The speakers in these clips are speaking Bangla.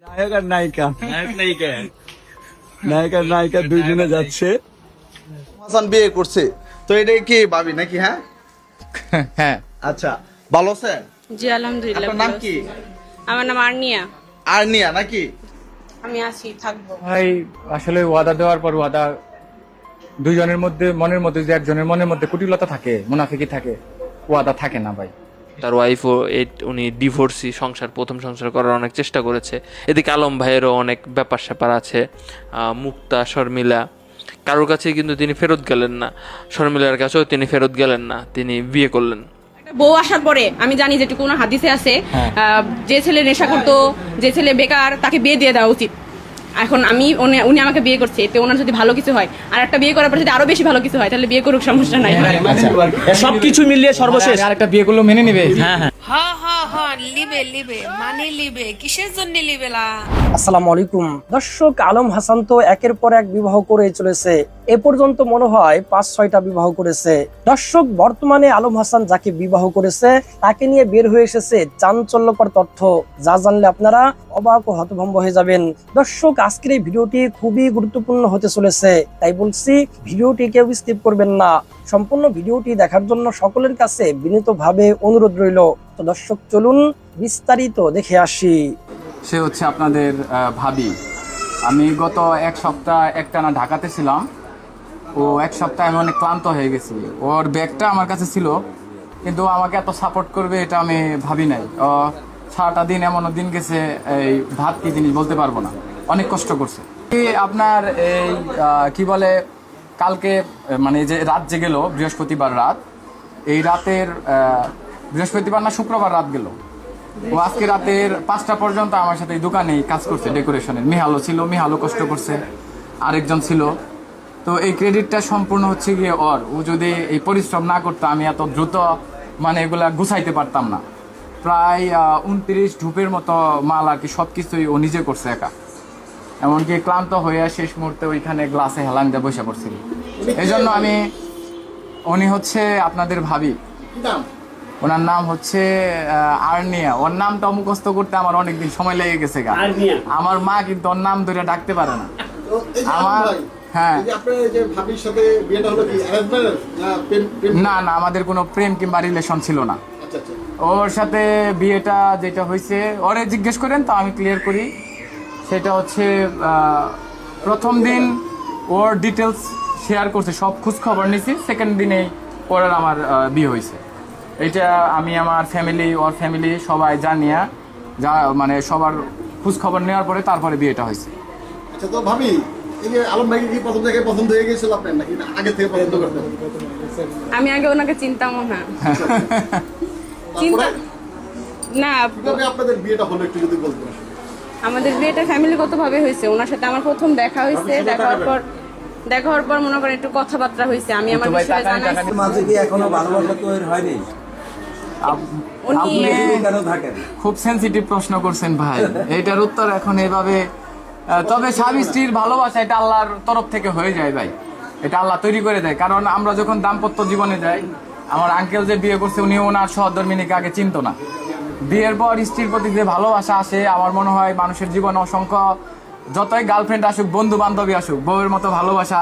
নায়ক আর নায়িকা, নায়িকা নায়ক আর নায়িকা দুইজনে যাচ্ছে। হাসান বিয়ে করছে, তো এটা কি ভাবি নাকি? হ্যাঁ হ্যাঁ আচ্ছা, ভালো আছেন? জি আলহামদুলিল্লাহ। আপনার নাম ভালো কি? আছি। আমার নাম আর্নিয়া। আর্নিয়া নাকি? আমি আছি, থাকবো। ভাই আসলে ওয়াদা দেওয়ার পর ওয়াদা দুইজনের মধ্যে মনের মধ্যে যে একজনের মনের মধ্যে কুটিলতা থাকে, মুনাফিকি থাকে, ওয়াদা থাকে না ভাই। তার ওয়াইফও উনি ডিভোর্সি, প্রথম সংসার করার অনেক চেষ্টা করেছে। এদিকে আলম ভাইয়েরও অনেক ব্যাপার স্যাপার আছে, মুক্তা, শর্মিলা, কারোর কাছে কিন্তু তিনি ফেরত গেলেন না, শর্মিলার কাছেও তিনি ফেরত গেলেন না, তিনি বিয়ে করলেন। একটা বউ আসার পরে আমি জানি যে কোনো হাদিসে আছে, যে ছেলে নেশা করতো, যে ছেলে বেকার, তাকে বিয়ে দিয়ে দেওয়া উচিত। এখন উনি আমাকে বিয়ে করছে, এতে ওনার যদি ভালো কিছু হয়, আর একটা বিয়ে করার পর যদি আরো বেশি ভালো কিছু হয়, তাহলে বিয়ে করুক, সমস্যা নাই। সবকিছু মিলিয়ে সর্বশেষ আরেকটা বিয়ে করলেও মেনে নেবে। হ্যাঁ হ্যাঁ লিবে মানে লিবে কিসের জন্য লিবে লা? আসসালামু আলাইকুম দর্শক, আলম হাসান তো একের পর এক বিবাহ করে চলেছে। এ পর্যন্ত মনে হয় ৫-৬টা বিবাহ করেছে। দর্শক, বর্তমানে আলম হাসান যাকে বিবাহ করেছে তাকে নিয়ে বের হয়ে এসেছে চাঞ্চল্যকর তথ্য, যা জানলে আপনারা অবাক ও হতভম্ব হয়ে যাবেন। দর্শক, আজকের এই ভিডিওটি খুবই গুরুত্বপূর্ণ হতে চলেছে, তাই বলছি ভিডিওটি কেউ স্কিপ করবেন না। সম্পূর্ণ ভিডিওটি দেখার জন্য সকলের কাছে বিনীতভাবে অনুরোধ রইল। তো দর্শক, চলুন বিস্তারিত দেখে আসি। সে হচ্ছে আপনাদের ভাবি। আমি গত এক সপ্তাহ একটানা ঢাকাতে ছিলাম। ও এক সপ্তাহ আমি অনেক ক্লান্ত হয়ে গেছি। ওর ব্যাগটা আমার কাছে ছিল, কিন্তু আমাকে এত সাপোর্ট করবে এটা আমি ভাবি নাই। সারাটা দিন এমনও দিন গেছে, এই ভাত কি জিনিস বলতে পারবো না, অনেক কষ্ট করছে। আপনার এই কি বলে, কালকে মানে যে রাত যে গেল, বৃহস্পতিবার রাত, এই রাতের বৃহস্পতিবার না শুক্রবার রাত গেল, ও আজকে রাতের 5টা পর্যন্ত আমার সাথে এই দোকানেই কাজ করছে ডেকোরেশনের। মিহালও ছিল, মিহালও কষ্ট করছে, আরেকজন ছিল। তো এই ক্রেডিটটা সম্পূর্ণ হচ্ছে গিয়ে ওর। ও যদি এই পরিশ্রম না করতো আমি এত দ্রুত মানে এগুলা গুছাইতে পারতাম না। প্রায় 29 ঢুপের মতো মাল আর কি, সব কিছুই ও নিজে করছে একা। এমনকি ক্লান্ত হয়ে শেষ মুহূর্তে ওইখানে গ্লাসে হেলান দিয়ে বসে পড়ছিল। এই জন্য উনি হচ্ছে আপনাদের ভাবি, ওনার নাম হচ্ছে আর্নিয়া। ওর নামটা মুখস্থ করতে আমার অনেকদিন সময় লেগে গেছে গা। আমার মা কিন্তু ওর নাম ধরে ডাকতে পারে না। আমার হ্যাঁ, না না, আমাদের কোনো প্রেম কিংবা রিলেশন ছিল না। ওর সাথে বিয়েটা যেটা হয়েছে, ওরে জিজ্ঞেস করেন তো আমি ক্লিয়ার করি। সেটা হচ্ছে প্রথম দিন ওর ডিটেলস শেয়ার করছে, সব খোঁজ খবর নিয়েছি। সেকেন্ড দিনেই ওর আমার বিয়ে হয়েছে। এটা আমি আমার ফ্যামিলি, ওর ফ্যামিলি সবাই জানিয়া মানে সবার খোঁজ খবর নেওয়ার পরে তারপরে বিয়েটা হয়েছে। আচ্ছা, তো ভাবি এই যে আলম ভাইকে কি প্রথম থেকে পছন্দ হয়ে গেছিল আপনার, নাকি আগে থেকে পছন্দ করতেন? আমি আগে ওনাকে চিনতামও না। চিন্তা না, তবে আপনাদের বিয়েটা হলো একটু যদি বলতেন। আমাদের বিয়েটা ফ্যামিলিগত ভাবে হয়েছে। ওনার সাথে আমার প্রথম দেখা হয়েছে, দেখা হওয়ার পর মনে করেন একটু কথাবার্তা হয়েছে। আমি আমার বিষয়ে জানাইছি। মাঝে কি এখনো ভালোবাসা তৈরি হয়নি? উনি কেন থাকেন? খুব সেনসিটিভ প্রশ্ন করছেন ভাই, এটার উত্তর এখন এভাবে। তবে স্বামী স্ত্রীর ভালোবাসা এটা আল্লাহর তরফ থেকে হয়ে যায় ভাই, এটা আল্লাহ তৈরি করে দেয়। কারণ আমরা যখন দাম্পত্য জীবনে যাই, আমার আঙ্কেল যে বিয়ে করছে উনি ওনার সহধর্মিনীকে আগে চিনতো না। বিয়ের পর স্ত্রীর প্রতি যে ভালোবাসা আসে, আমার মনে হয় মানুষের জীবনে অসংখ্য, যতই গার্লফ্রেন্ড আসুক, বন্ধু বান্ধবী আসুক, বউয়ের মতো ভালোবাসা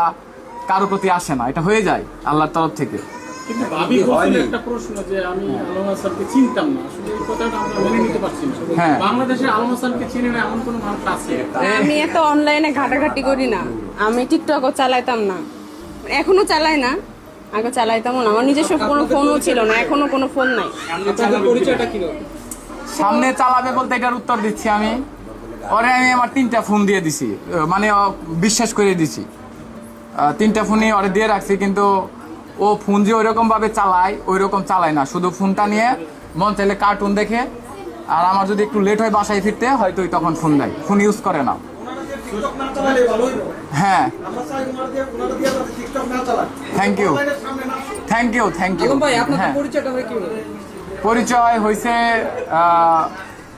কারো প্রতি আসে না। এটা হয়ে যায় আল্লাহর তরফ থেকে। কিন্তু ভাবি বলছিল একটা প্রশ্ন যে আমি আলম হাসানকে চিনতাম না, আসলে এই কথাটা আমরা মেনে নিতে পারছি না। হ্যাঁ, বাংলাদেশে আলম হাসানকে চিনে না এমন কোনো মানুষ আছে? আমি এত অনলাইনে ঘাটাঘাটি করি না, আমি টিকটকও চালাইতাম না, এখনো চালাই না, আগে চালাইতামও না। আমার নিজস্ব কোনো ফোনও ছিল না, এখনো কোনো ফোন নাই। আপনাদের পরিচয়টা কি? সামনে চালাবে বলতে এটার উত্তর দিচ্ছি আমি। ওরে আমি আমার 3টা ফোন দিয়ে দিছি, মানে বিশ্বাস করে দিছি। 3টা ফোনই ওরে দিয়ে রাখছি, কিন্তু ও ফোন যে ওইরকম ভাবে চালায় ওইরকম চালায় না। শুধু ফোনটা নিয়ে মন চাইলে কার্টুন দেখে, আর আমার যদি একটু লেট হয় বাসায় ফিরতে, হয়তো তখন ফোন দেয়। ফোন ইউজ করে না। হ্যাঁ, thank you thank you thank you. হ্যাঁ, পরিচয় হয়েছে,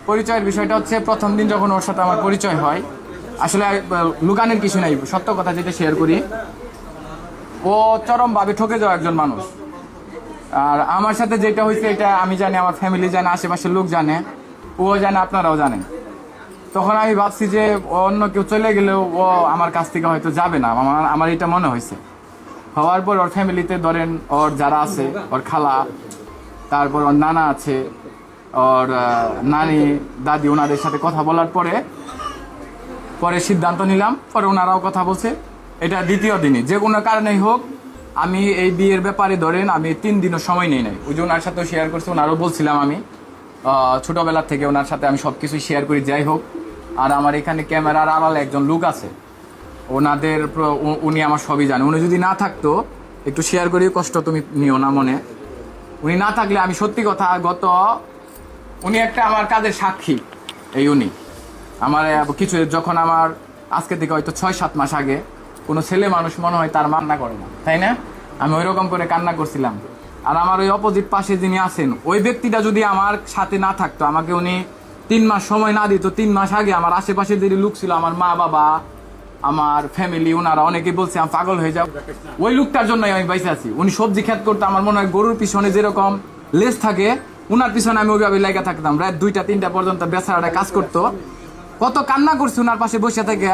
পরিচয়ের বিষয়টা হচ্ছে প্রথম দিন যখন ওর সাথে আমার পরিচয় হয়, আসলে লুকানোর কিছু নাই, সত্য কথা যেটা শেয়ার করি, ও চরমভাবে ঠকে যাওয়া একজন মানুষ। আর আমার সাথে যেটা হয়েছে এটা আমি জানি, আমার ফ্যামিলি জানে, আশেপাশের লোক জানে, ও জানে, আপনারাও জানেন। তখন আমি ভাবছি যে অন্য কেউ চলে গেলেও ও আমার কাছ থেকে হয়তো যাবে না, আমার এটা মনে হয়েছে। হওয়ার পর ওর ফ্যামিলিতে ধরেন ওর যারা আছে, ওর খালা, তারপর ওর নানা আছে, ওর নানি দাদি, ওনাদের সাথে কথা বলার পরে সিদ্ধান্ত নিলাম। পরে ওনারাও কথা বলছে। এটা দ্বিতীয় দিনে যে কোনো কারণেই হোক আমি এই বিয়ের ব্যাপারে ধরেন আমি 3 দিনও সময় নেই নাই। ওই যে ওনার সাথেও শেয়ার করছি, ওনারও বলছিলাম আমি ছোটবেলা থেকে ওনার সাথে আমি সব কিছু শেয়ার করি। যাই হোক, আর আমার এখানে ক্যামেরার আড়ালে একজন লোক আছে, উনি আমার সবই জানে। উনি যদি না থাকতো, একটু শেয়ার করি, কষ্ট তুমি নিও না মনে, উনি না থাকলে আমি সত্যি কথা উনি একটা আমার কাজের সাক্ষী। উনি আমার কিছু যখন আমার আজকে থেকে হয়তো 6-7 মাস আগে কোনো ছেলে মানুষ মনে হয় তার কান্না করে না, তাই না? আমি ওই রকম করে কান্না করছিলাম। আর আমার ওই অপোজিট পাশে যিনি আছেন, ওই ব্যক্তিটা যদি আমার সাথে না থাকতো, আমাকে উনি 3 মাস সময় না দিত, 3 মাস আগে আমার আশেপাশে যে লোক ছিল, আমার মা বাবা, আমার ফ্যামিলি, ওনারা অনেকে বলছে আমি পাগল হয়ে যাও। ওই লোকটার জন্যই আমি বাইসে আছি। উনি সবজি ক্ষেত করতো, আমার মনে হয় গরুর পিছনে যেরকম লেজ থাকে, উনার পিছনে আমি ওইভাবে লেগে থাকতাম। রাত 2টা-3টা পর্যন্ত বেচারাটা কাজ করতো। কত কান্না করছি ওনার পাশে বসে থেকে,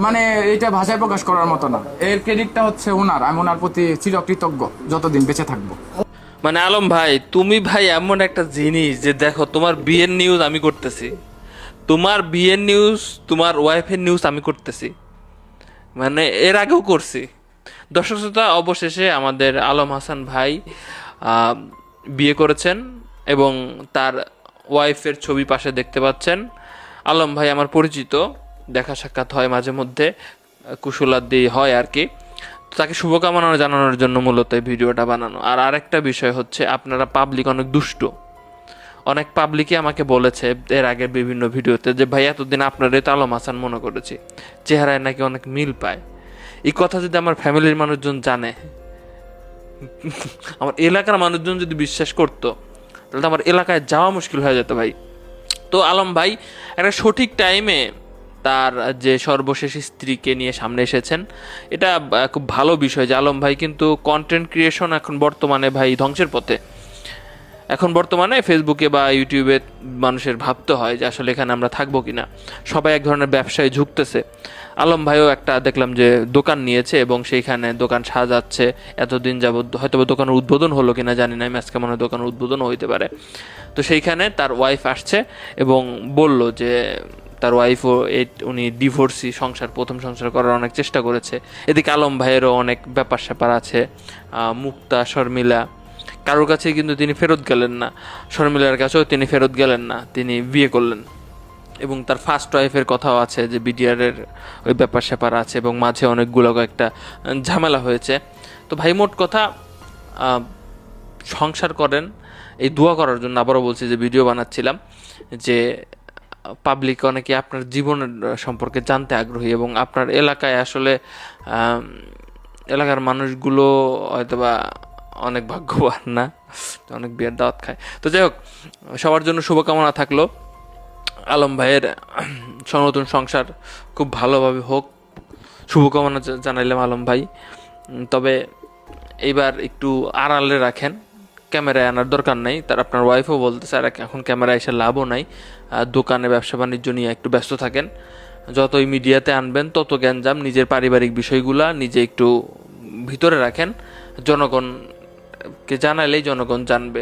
মানে এটা ভাষায় প্রকাশ করার মতো না। এর ক্রেডিটটা হচ্ছে ওনার। আমি ওনার প্রতি চিরকৃতজ্ঞ যতদিন বেঁচে থাকবো। মানে আলম ভাই, তুমি ভাই এমন একটা জিনিস যে দেখো, তোমার বিয়ের নিউজ আমি করতেছি, তোমার বিয়ের নিউজ, তোমার ওয়াইফের নিউজ আমি করতেছি, মানে এর আগেও করছি। দর্শক শ্রোতা, অবশেষে আমাদের আলম হাসান ভাই বিয়ে করেছেন এবং তার ওয়াইফের ছবি পাশে দেখতে পাচ্ছেন। আলম ভাই আমার পরিচিত, দেখা সাক্ষাৎ হয় মাঝে মধ্যে, কুশলাদি হয় আর কি। তো তাকে শুভকামনা জানানোর জন্য মূলত এই ভিডিওটা বানানো। আর আরেকটা বিষয় হচ্ছে, আপনারা পাবলিক অনেক দুষ্ট। অনেক পাবলিকই আমাকে বলেছে এর আগের বিভিন্ন ভিডিওতে যে ভাই এতদিন আপনারাই তো আলম হাসান মনে করেছি, চেহারায় নাকি অনেক মিল পায়। এই কথা যদি আমার ফ্যামিলির মানুষজন জানে, আমার এলাকার মানুষজন যদি বিশ্বাস করতো, তাহলে তো আমার এলাকায় যাওয়া মুশকিল হয়ে যেত ভাই। তো আলম ভাই একটা সঠিক টাইমে তার যে সর্বশেষ স্ত্রীকে নিয়ে সামনে এসেছেন, এটা খুব ভালো বিষয় যে আলম ভাই কিন্তু কন্টেন্ট ক্রিয়েশন এখন বর্তমানে ভাই ধ্বংসের পথে। এখন বর্তমানে ফেসবুকে বা ইউটিউবে মানুষের ভাবতে হয় যে আসলে এখানে আমরা থাকবো কিনা, সবাই এক ধরনের ব্যবসায় ঝুঁকতেছে। আলম ভাইও একটা দেখলাম যে দোকান নিয়েছে এবং সেইখানে দোকান সাজাচ্ছে। এতদিন যাবত হয়তো দোকানের উদ্বোধন হলো কিনা জানি না, আমি আজকে মনে হয় দোকানের উদ্বোধনও হইতে পারে। তো সেইখানে তার ওয়াইফ আসছে এবং বলল যে তার ওয়াইফও উনি ডিভোর্সি, প্রথম সংসার করার অনেক চেষ্টা করেছে। এদিকে আলম ভাইয়েরও অনেক ব্যাপার স্যাপার আছে, মুক্তা, শর্মিলা, কারোর কাছে কিন্তু তিনি ফেরত গেলেন না, শর্মিলার কাছেও তিনি ফেরত গেলেন না, তিনি বিয়ে করলেন। এবং তার ফার্স্ট ওয়াইফের কথাও আছে যে বিডিআরের ওই ব্যাপার স্যাপার আছে এবং মাঝে অনেকগুলো একটা ঝামেলা হয়েছে। তো ভাই মোট কথা, সংসার করেন, এই দোয়া করার জন্য আবারও বলছি যে ভিডিও বানাচ্ছিলাম যে পাবলিক অনেকে আপনার জীবনের সম্পর্কে জানতে আগ্রহী এবং আপনার এলাকায় আসলে এলাকার মানুষগুলো হয়তোবা অনেক ভাগ্যবান না, অনেক বিয়ের দাওয়াত খায়। তো যাই হোক, সবার জন্য শুভকামনা থাকলো। আলম ভাইয়ের নতুন সংসার খুব ভালোভাবে হোক, শুভকামনা জানাইলাম আলম ভাই। তবে এইবার একটু আড়ালে রাখেন, ক্যামেরায় আনার দরকার নাই। তার আপনার ওয়াইফও বলতেছে আর এখন ক্যামেরায় এসে লাভও নাই, দোকানে ব্যবসা বাণিজ্য নিয়ে একটু ব্যস্ত থাকেন। যতই মিডিয়াতে আনবেন তত গ্যাঞ্জাম, নিজের পারিবারিক বিষয়গুলা নিজে একটু ভিতরে রাখেন। জনগণকে জানালেই জনগণ জানবে,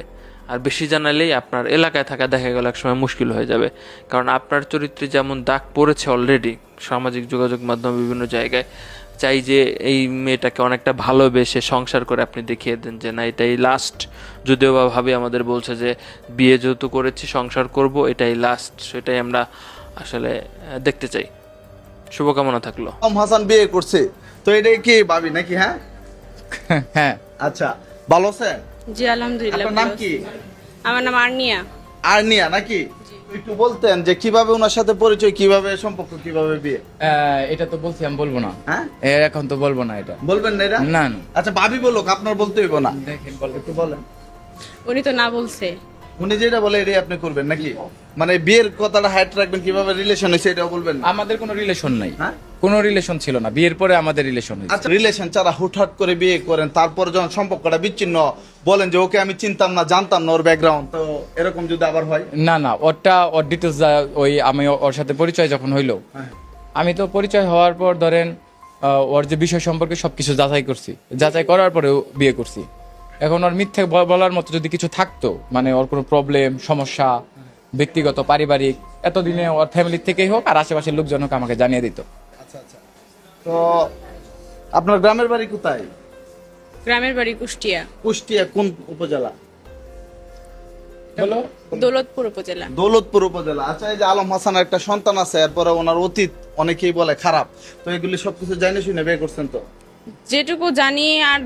আর বেশি জানালেই আপনার এলাকায় থাকা দেখা গেল একসময় মুশকিল হয়ে যাবে। কারণ আপনার চরিত্রে যেমন দাগ পড়েছে অলরেডি সামাজিক যোগাযোগ মাধ্যম বিভিন্ন জায়গায়, চাই যে এই মেয়েটাকে অনেকটা ভালোবেসে সংসার করে আপনি দেখিয়ে দেন যে না, এটাই লাস্ট। যদিও বা ভাবি আমাদের বলছে যে বিয়ে যেহেতু করেছি সংসার করব, এটাই লাস্ট, সেটাই আমরা আসলে দেখতে চাই। শুভকামনা থাকলো। আলম হাসান বিয়ে করছে, তো এটা কি ভাবি নাকি? হ্যাঁ হ্যাঁ, আচ্ছা, ভালো আছেন? জি আলহামদুলিল্লাহ। আপনার নাম কি? আমার নাম আরনিয়া। আরনিয়া নাকি? একটু বলতেন যে কিভাবে ওনার সাথে পরিচয়, কিভাবে সম্পর্ক, কিভাবে বিয়ে? এটা তো বলছি আমি বলবো না। হ্যাঁ, এখন তো বলবো না, এটা বলবেন না এটা? না। আচ্ছা, ভাবি বলুক, আপনার বলতে হইব না। দেখেন, একটু বলেন। উনি তো না বলছে। উনি যেটা বলে এটাই আপনি করবেন নাকি? মানে বিয়ের কথাটা হাইট রাখবেন, কিভাবে রিলেশন হয়েছে এটাও বলবেন না? আমাদের কোনো রিলেশন নাই, হ্যাঁ? কোনো রিলেশন ছিল না, বিয়ের পরে আমাদের রিলেশন হয়েছে। আচ্ছা, রিলেশন ছাড়া হুটহাট করে বিয়ে করেন, তারপর যখন সম্পর্কটা বিচ্ছিন্ন বলেন যে ওকে আমি চিনতাম না, জানতাম না ওর ব্যাকগ্রাউন্ড, তো এরকম যদি আবার হয়? না না, ওর ডিটেলস ওই আমি ওর সাথে পরিচয় যখন হইলো, হ্যাঁ। আমি তো পরিচয় হওয়ার পর ধরেন ওর যে বিষয় সম্পর্কে সবকিছু যাচাই করছি, যাচাই করার পরেও বিয়ে করছি। এখন ওর মিথ্যে বলার মতো যদি কিছু থাকতো, মানে ওর কোনো প্রবলেম সমস্যা ব্যক্তিগত পারিবারিক, এতদিনে ওর ফ্যামিলির থেকেই হোক আর আশেপাশের লোকজন হোক আমাকে জানিয়ে দিত। আচ্ছা আচ্ছা, তো আপনার গ্রামের বাড়ি কোথায়? গ্রামের বাড়ি কুষ্টিয়া, কুষ্টিয়া কোন উপজেলা? বলো। দৌলতপুর উপজেলা। দৌলতপুর উপজেলা। আচ্ছা, এই যে আলম হাসানের একটা সন্তান আছে, এরপরে ওনার অতীত অনেকেই বলে খারাপ, তো এগুলি সবকিছু জানি শুনে বিয়ে করছেন তো? যেটুকু জানি, আর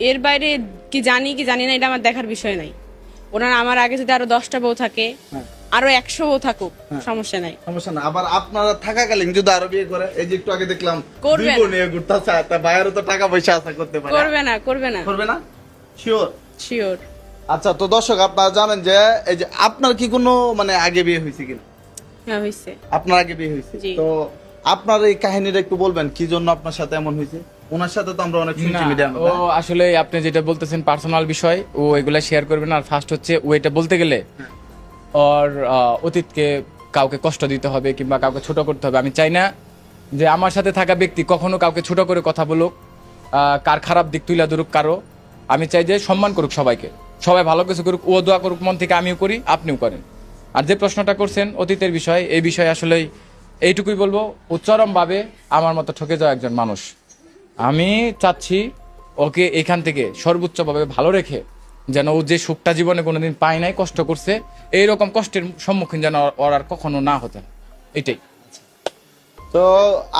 এর বাইরে কি জানি না এটা আমার দেখার বিষয় নাই। ওনার আমার আগে যদি আরো 10টা বউ থাকে, আরো 100 বউ থাকুক, সমস্যা নাই। সমস্যা না। আবার আপনারা থাকাকালীন যদি আরো বিয়ে করে, এই যে একটু আগে দেখলাম করবে দুই বোন নিয়ে ঘুরতেছে, তা বাইরেও তো টাকা পয়সা আছে, করতে পারে। করবে না করবে না? শিওর? শিওর। আচ্ছা, তো দর্শক আপনারা জানেন যে এই যে আপনার কি কোনো মানে আগে বিয়ে হয়েছে কিনা? হ্যাঁ, হইছে। আপনার আগে বিয়ে হয়েছে, জি। তো আপনার এই কাহিনীটা একটু বলবেন, কি জন্য আপনার সাথে এমন হয়েছে? ওনার সাথে তো আমরা অনেক শুনছি না, মিডিয়ামে। ও আসলে আপনি যেটা বলতেছেন পার্সোনাল বিষয়, ও এগুলা শেয়ার করবে না। আর ফার্স্ট হচ্ছে ও এটা বলতে গেলে ওর অতীতকে কাউকে কষ্ট দিতে হবে কিংবা কাউকে ছোট করতে হবে। আমি চাই না যে আমার সাথে থাকা ব্যক্তি কখনো কাউকে ছোট করে কথা বলুক, কার খারাপ দিক তুলে ধরুক কারো। আমি চাই যে সম্মান করুক সবাইকে, সবাই ভালো কিছু করুক, ও দোয়া করুক মন থেকে, আমিও করি আপনিও করেন। আর যে প্রশ্নটা করছেন অতীতের বিষয়, এই বিষয়ে আসলেই এইটুকুই বলবো, ও চরমভাবে আমার মতো ঠকে যাওয়া একজন মানুষ। আমি চাচ্ছি ওকে এখান থেকে সর্বোচ্চভাবে ভালো রেখে, যেন ও যে সুখটা জীবনে কোনোদিন পায় নাই, কষ্ট করছে, এইরকম কষ্টের সম্মুখীন যেন ওর আর কখনো না হতে হয়, এটাই। তো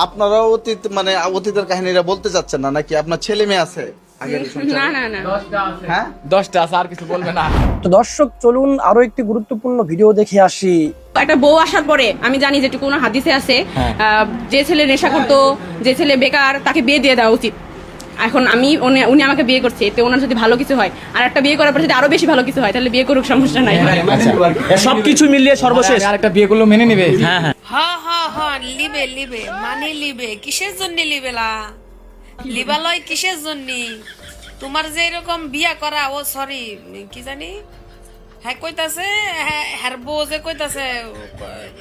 আপনারাও অতীত মানে অতীতের কাহিনীটা বলতে চাচ্ছেন না নাকি? আপনার ছেলে মেয়ে আছে আগের সংসারে? না না না। হ্যাঁ, 10টা আছে, আর কিছু বলবে না। তো দর্শক চলুন আরো একটি গুরুত্বপূর্ণ ভিডিও দেখে আসি। একটা বউ আসার পরে আমি জানি যেটুকু ওনার হাদিসে আছে, যে ছেলে নেশা করতো, যে ছেলে বেকার, তাকে বিয়ে দিয়ে দেওয়া উচিত। এখন উনি আমাকে বিয়ে করছে, এতে ওনার যদি ভালো কিছু হয়, আর একটা বিয়ে করার পর যদি আরো বেশি ভালো কিছু হয়, তাহলে বিয়ে করুক, সমস্যা নাই। সবকিছু মিলিয়ে সর্বশেষ আরেকটা বিয়ে করলেও মেনে নিবে। হ্যাঁ হ্যাঁ, হ লিবে মানে লিবে কিসের জন্য লিবেলা লিবালয় কিসের জন্য? তোমার যে এরকম বিয়া করা, ও সরি কি জানি, হ্যাঁ কইতাছে, হ্যাঁ বউ যে কইতাছে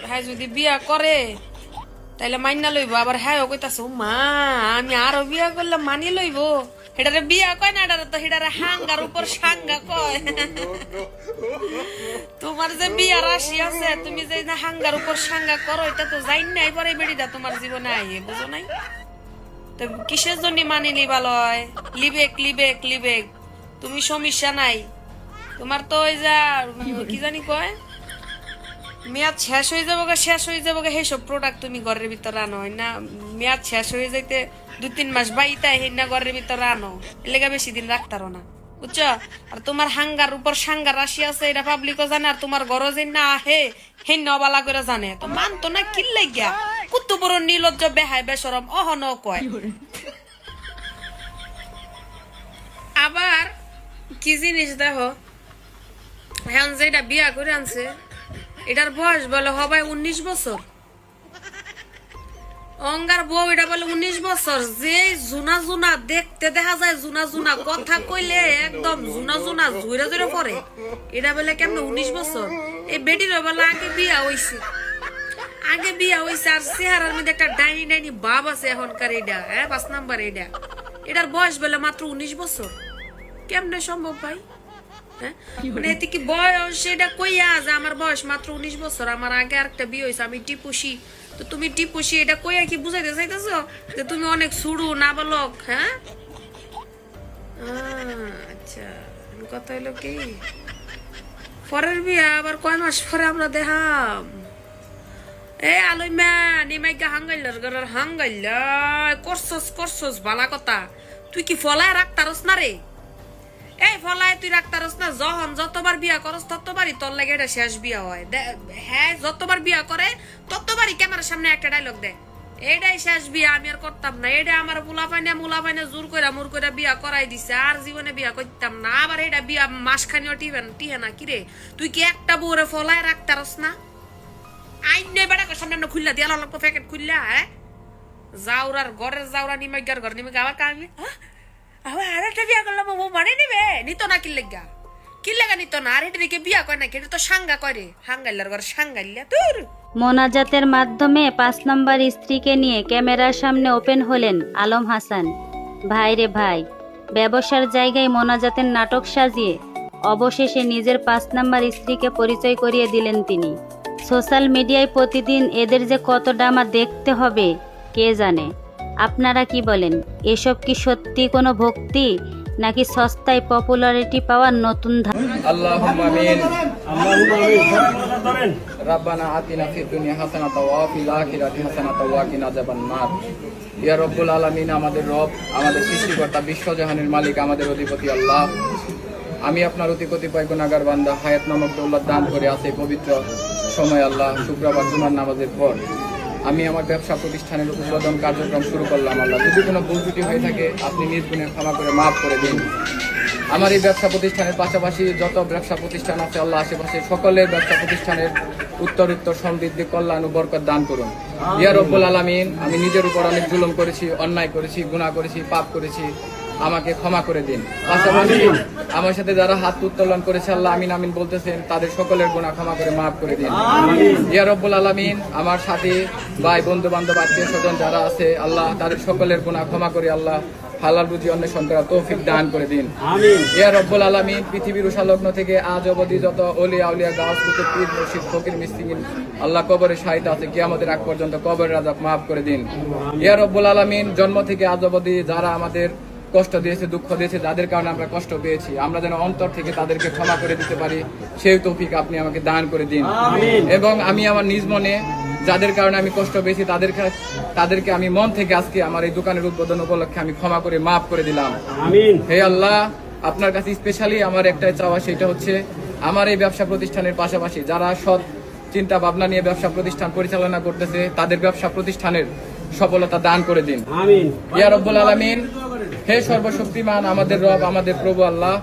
হ্যাঁ যদি বিয়া করে তাইলে মাইনা লইব, আবার হ্যাঁ ও কইতাছে ও মা আমি আরো বিয়া করলে মানি লইব। এটারে বিয়া কয় না, এটারে তো এটারে হাঙ্গার উপর সাঙ্গা কয়। তোমার যে বিয়া রাশি আছে, তুমি যে না হাঙ্গার উপর সাঙ্গা করো, এটা তো যাই নাই পরে বেড়িটা তোমার জীবনে আইয়ে, বুঝো নাই? তো কিসের জন্য মানি লিবা লয়? লিবেক তুমি সমস্যা নাই। তোমার তো ওই যা কি জানি কয় মেয়াদ শেষ হয়ে যাবো সেইসব প্রোডাক্ট তুমি ঘরের ভিতরে আনো না। মেয়াদ শেষ হয়ে যাইতে 2-3 মাস বাইতে হেনা ঘরের ভিতরে আনো, এলাকা বেশি দিন রাখতারো না, বুঝছো? আর তোমার হাঙ্গার উপর সাঙ্গার রাশি আছে, এটা পাবলিকও জানে, আর তোমার ঘর যে না আহে হেন অবালা করে জানে, তো মানতো না কি লাগিয়া কুত্তু বড় নির্লজ্জ বেহায় বেসরম অহন কয়। আবার কি জিনিস দেখো, এখন যেটা বিয়া করে আনছে এটার বয়স বলে হবাই 19 বছর। অঙ্গার বউ এটা বলে 19 বছর। যে জুনা দেখতে দেখা যায়, জুনা কথা কইলে একদম জুনা জুইরা পড়ে, এটা বলে কেমন 19 বছর? এই বেটির বলে আগে বিয়া হইছে, আর চেহারার মধ্যে একটা ডাইনি ভাব আছে এখনকার। এটা 5 নাম্বার, এটার বয়স বলে মাত্র 19 বছর। কেমনে সম্ভব ভাই? মানে এতে কি বয়স এটা কইয়া যে আমার বয়স মাত্র 19 বছর, আমার আগে আরেকটা বিয়ে হয়েছে, আমি টিপুসি। তো তুমি টিপুসি এটা কইয়া কি বুঝাইতে চাইতেছো যে তুমি অনেক সুড়ু নাবালক? হ্যাঁ, আচ্ছা, কথা হলো কি পরের বিয়া আবার কয় মাস পরে আমরা দেখাম। এ আলই মা নিমাইকা হাঙ্গাইল করছস ভালা কথা। তুই কি ফলায় রাখতারস না রে? এই ফলায় তুই রাখতারস না? যতবার বিয়া করস ততবারই তোর লাগে এটা শেষ বিয়া হয়। হ্যাঁ, যতবার বিয়া করে ততবারই ক্যামেরার সামনে একটা ডায়লগ দেয়, এটাই শেষ বিয়া, আমি আর করতাম না। এটা আমার মুলা পাইনা জোর করে মুর করে বিয়া করাই দিছে, আর জীবনে বিয়া করতাম না। আবার এটা বিয়া মাসখানিও টিহে না। কিরে তুই কি একটা বউরে ফলায় রাখতারস না? আইন নেই বেড়া সামনে আমরা খুললা দিয়া লাগবো প্যাকেট খুললা। হ্যাঁ জাউরার ঘরের জাউরা নিমাইগার ঘর নিমাইগা আবার কারণে আবার আর একটা বিয়া করলাম বউ মানে নেবে নিত না কি লেগা নিত না। আর এটা দিকে বিয়া করে না, এটা তো সাঙ্গা করে, হাঙ্গাইলার ঘর সাঙ্গাইলা তোর। মোনাজাতের মাধ্যমে 5 নম্বর স্ত্রীকে নিয়ে ক্যামেরার সামনে ওপেন হলেন আলম হাসান। ভাই রে ভাই, ব্যবসার জায়গায় মোনাজাতের নাটক সাজিয়ে অবশেষে নিজের 5 নম্বর স্ত্রীকে পরিচয় করিয়ে দিলেন তিনি। সোশ্যাল মিডিয়ায় প্রতিদিন এদের যে কত ড্রামা দেখতে হবে কে জানে। আপনারা কি বলেন, এসব কি সত্যি কোনো ভক্তি নাকি সস্তায় পপুলারিটি পাওয়ার নতুন আল্লাহুম্মা আমিন। রাব্বানা আতিনা ফিদ দুনিয়া হাসানাতাও ওয়া ফিল আখিরাতি হাসানাতাও ওয়া কিনা আযাবান্নার। ইয়া রব্বুল আলামিন, আমাদের রব, আমাদের সৃষ্টিকর্তা, বিশ্বজাহানের মালিক, আমাদের অধিপতি আল্লাহ, আমি আপনার অতি কতিপয় গুনাহগার বান্দা হায়াত নামক দৌলত দান করে আছে পবিত্র সময় আল্লাহ শুক্রবার জুমার নামাজের পর আমি আমার ব্যবসা প্রতিষ্ঠানের উদ্বোধন কার্যক্রম শুরু করলাম। আল্লাহ, যদি কোনো ভুল ত্রুটি হয়ে থাকে আপনি নিজ গুণে ক্ষমা করে মাফ করে দিন। আমার এই ব্যবসা প্রতিষ্ঠানের পাশাপাশি যত ব্যবসা প্রতিষ্ঠান আছে আল্লাহ, আশেপাশে সকলের ব্যবসা প্রতিষ্ঠানের উত্তরোত্তর সমৃদ্ধি, কল্যাণ ও বরকত দান করুন। ইয়া রব্বুল আলামিন, আমি নিজের উপর অনেক জুলুম করেছি, অন্যায় করেছি, গুনাহ করেছি, পাপ করেছি, আমাকে ক্ষমা করে দিন। পাশাপাশি আমার সাথে যারা হাত উত্তোলন করেছে আল্লাহ আমিন আমিন বলতেছেন, তাদের সকলের গুনাহ ক্ষমা করে মাফ করে দিন। ইয়া রব্বুল আলামিন, আমার সাথী ভাই বন্ধু বান্ধব আত্মীয় স্বজন যারা আছে আল্লাহ, তাদের সকলের গুনাহ ক্ষমা করে আল্লাহ হালাল রুজি অন্বেষণ করার তৌফিক দান করে দিন। ইয়া রব্বুল আলামিন, পৃথিবীর উষালগ্ন থেকে আজ অবধি যত ওলিয়া উলিয়া গাছ কুতুব পীর মুর্শিদ ফকির মিসকিন আল্লাহ কবরে শাহিদ আছে, কিয়ামতের আগ পর্যন্ত কবরের আযাব মাফ করে দিন। ইয়া রব্বুল আলামিন, জন্ম থেকে আজ অবধি যারা আমাদের কষ্ট দিয়েছে, দুঃখ দিয়েছে, যাদের কারণে আমরা কষ্ট পেয়েছি, আমরা যেন অন্তর থেকে তাদেরকে ক্ষমা করে দিতে পারি, সেই তৌফিক আপনি আমাকে দান করে দিন। এবং আমি আমার নিজ মনে যাদের কারণে আমি কষ্ট পেয়েছি তাদেরকে আমি মন থেকে আজকে আমার এই দোকানের উদ্বোধন উপলক্ষে আমি ক্ষমা করে মাফ করে দিলাম। হে আল্লাহ, আপনার কাছে স্পেশালি আমার একটাই চাওয়া, সেটা হচ্ছে আমার এই ব্যবসা প্রতিষ্ঠানের পাশাপাশি যারা সৎ চিন্তা ভাবনা নিয়ে ব্যবসা প্রতিষ্ঠান পরিচালনা করতেছে তাদের ব্যবসা প্রতিষ্ঠানের সফলতা দান করে দিন। ইয়া রব্বুল আলামিন, হে সর্বশক্তিমান আমাদের রব, আমাদের প্রভু আল্লাহ,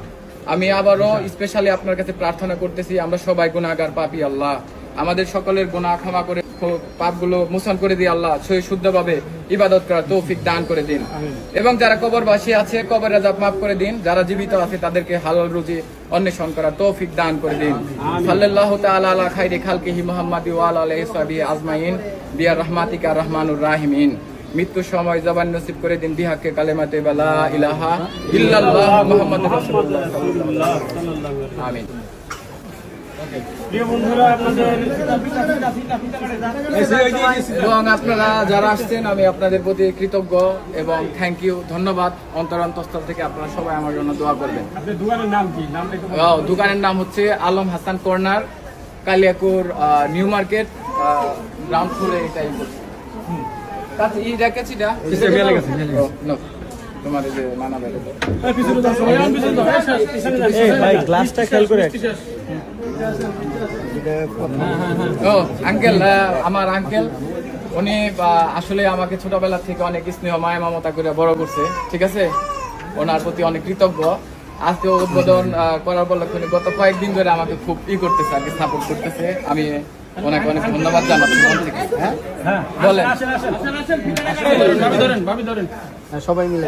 আমি আবারও স্পেশালি আপনার কাছে প্রার্থনা করতেছি, আমরা সবাই গুনাহগার পাপী আল্লাহ, আমাদের সকলের গুনাহ ক্ষমা করে পাপগুলো মোচন করে দিয়ে আল্লাহ সহি শুদ্ধভাবে ইবাদত করার তৌফিক দান করে দিন। এবং যারা কবরবাসী আছে কবরের আযাব মাফ করে দিন, যারা জীবিত আছে তাদেরকে হালাল রুজি অন্বেষণ করার তৌফিক দান করে দিন। সাল্লাল্লাহু তাআলা আলা খাইরি খালকিহি মুহাম্মাদি ওয়া আলা আলিহি ওয়াসহাবিহি আজমাইন বিয়া রাহমাতিকা রহমানুর রাহিমিন। মৃত্যুর সময় জবান নসিব করে দিন বিহাক্কে কালেমাতে লা ইলাহা ইল্লাল্লাহ মুহাম্মাদুর রাসূলুল্লাহ সাল্লাল্লাহু আলাইহি ওয়াসাল্লাম। আমিন। এবং আপনারা যারা আসছেন আমি আপনাদের প্রতি কৃতজ্ঞ এবং থ্যাংক ইউ, ধন্যবাদ অন্তরস্থল থেকে। আপনারা সবাই আমার জন্য দোয়া করবেন। দোকানের নাম হচ্ছে Alam Hasan corner, Kaliakair new market, ground ফ্লোরে। এটাই কাছে ই রেখেছিটা তোমার যে নানা ভাই গ্লাসটা খেয়াল করে। ও আঙ্কেল, আমার আঙ্কেল উনি আসলে আমাকে ছোটবেলা থেকে অনেক স্নেহ মায়া মমতা করে বড় করছে, ঠিক আছে, ওনার প্রতি অনেক কৃতজ্ঞ। আজকে উদ্বোধন করার পর গত কয়েকদিন ধরে আমাকে খুব করতেছে, আর কি সাপোর্ট করতেছে। আমি ওনাকে অনেক ধন্যবাদ জানাচ্ছি মন থেকে। বলেন সবাই মিলে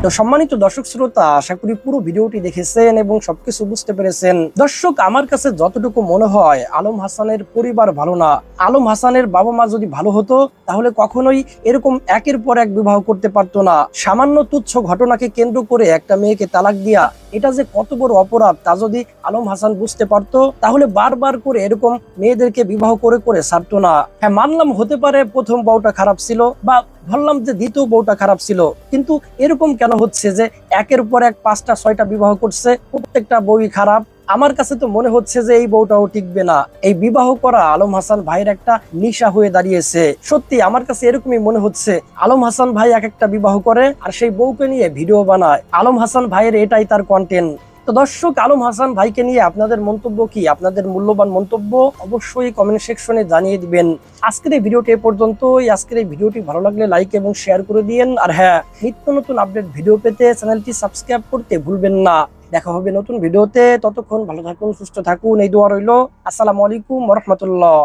তো সম্মানিত দর্শক শ্রোতা, আশা করি পুরো ভিডিওটি দেখেছেন এবং সবকিছু বুঝতে পেরেছেন। দর্শক, আমার কাছে যতটুকু মনে হয় আলম হাসানের পরিবার ভালো না। আলম হাসানের বাবা মা যদি ভালো হতো তাহলে কখনোই এরকম একের পর এক বিবাহ করতে পারতো না। সামান্য তুচ্ছ ঘটনাকে কেন্দ্র করে একটা মেয়েকে তালাক দিয়া এটা যে কত বড় অপরাধ তা যদি আলম হাসান বুঝতে পারতো তাহলে বারবার করে এরকম মেয়েদেরকে বিবাহ করে করে ছাড়তো না। হ্যাঁ, মানলাম হতে পারে প্রথম বউটা খারাপ ছিল বা বললাম যে দ্বিতীয় বউটা খারাপ ছিল, কিন্তু এরকম কেন হচ্ছে যে একের পর এক 5টা 6টা বিবাহ করছে, প্রত্যেকটা বউই খারাপ? আমার কাছে তো মনে হচ্ছে যে এই বউটাও টিকবে না। এই বিবাহ করা আলম হাসান ভাইয়ের একটা নেশা হয়ে দাঁড়িয়েছে। সত্যি আমার কাছে এরকমই মনে হচ্ছে। আলম হাসান ভাই এক একটা বিবাহ করে আর সেই বউকে নিয়ে ভিডিও বানায়। আলম হাসান ভাইয়ের এটাই তার কন্টেন্ট। তো দর্শক, আলম হাসান ভাইকে নিয়ে আপনাদের মন্তব্য কি? আপনাদের মূল্যবান মন্তব্য অবশ্যই কমেন্ট সেকশনে জানিয়ে দিবেন। আজকের এই ভিডিওটি এ পর্যন্তই। আজকের এই ভিডিওটি ভালো লাগলে লাইক এবং শেয়ার করে দিয়েন। আর হ্যাঁ, নিত্য নতুন আপডেট ভিডিও পেতে চ্যানেলটি সাবস্ক্রাইব করতে ভুলবেন না। দেখা হবে নতুন ভিডিওতে। ততক্ষণ ভালো থাকুন, সুস্থ থাকুন, এই দোয়া রইল। আসসালামু আলাইকুম ওয়া রাহমাতুল্লাহ।